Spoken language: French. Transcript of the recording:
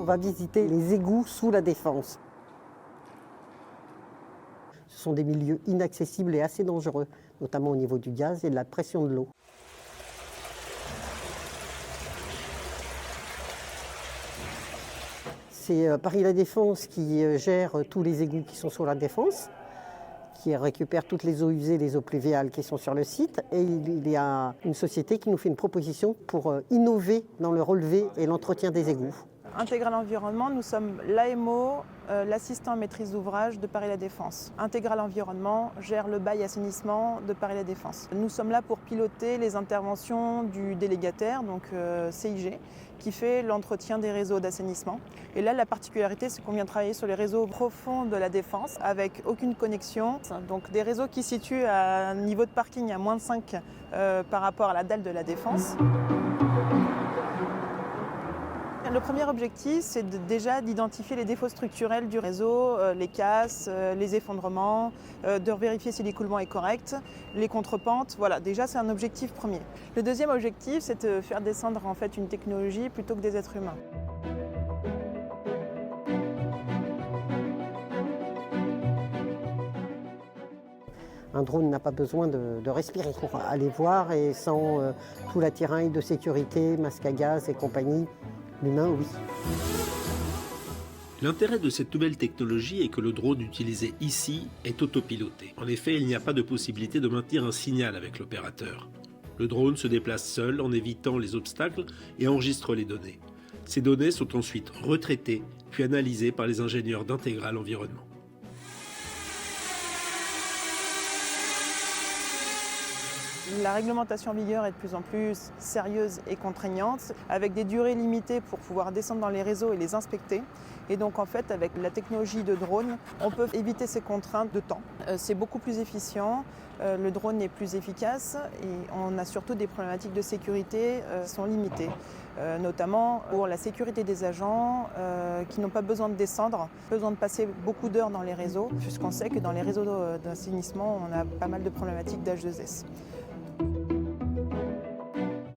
va visiter les égouts sous la Défense. Ce sont des milieux inaccessibles et assez dangereux, notamment au niveau du gaz et de la pression de l'eau. C'est Paris La Défense qui gère tous les égouts qui sont sur la Défense, qui récupère toutes les eaux usées, les eaux pluviales qui sont sur le site. Et il y a une société qui nous fait une proposition pour innover dans le relevé et l'entretien des égouts. Intégral Environnement, nous sommes l'AMO, l'assistant à maîtrise d'ouvrage de Paris La Défense. Intégral Environnement gère le bail assainissement de Paris La Défense. Nous sommes là pour piloter les interventions du délégataire, donc CIG, qui fait l'entretien des réseaux d'assainissement. Et là, la particularité, c'est qu'on vient travailler sur les réseaux profonds de la Défense avec aucune connexion. Donc des réseaux qui se situent à un niveau de parking à moins de 5 par rapport à la dalle de la Défense. Le premier objectif, c'est déjà d'identifier les défauts structurels du réseau, les casses, les effondrements, de vérifier si l'écoulement est correct, les contrepentes. Voilà, déjà c'est un objectif premier. Le deuxième objectif, c'est de faire descendre en fait une technologie plutôt que des êtres humains. Un drone n'a pas besoin de respirer pour aller voir et sans tout l'attirail de sécurité, masque à gaz et compagnie. L'humain, oui. L'intérêt de cette nouvelle technologie est que le drone utilisé ici est autopiloté. En effet, il n'y a pas de possibilité de maintenir un signal avec l'opérateur. Le drone se déplace seul en évitant les obstacles et enregistre les données. Ces données sont ensuite retraitées puis analysées par les ingénieurs d'Intégral Environnement. La réglementation en vigueur est de plus en plus sérieuse et contraignante, avec des durées limitées pour pouvoir descendre dans les réseaux et les inspecter. Et donc en fait, avec la technologie de drone, on peut éviter ces contraintes de temps. C'est beaucoup plus efficient, le drone est plus efficace et on a surtout des problématiques de sécurité qui sont limitées. Notamment pour la sécurité des agents qui n'ont pas besoin de descendre, besoin de passer beaucoup d'heures dans les réseaux, puisqu'on sait que dans les réseaux d'assainissement, on a pas mal de problématiques d'H2S.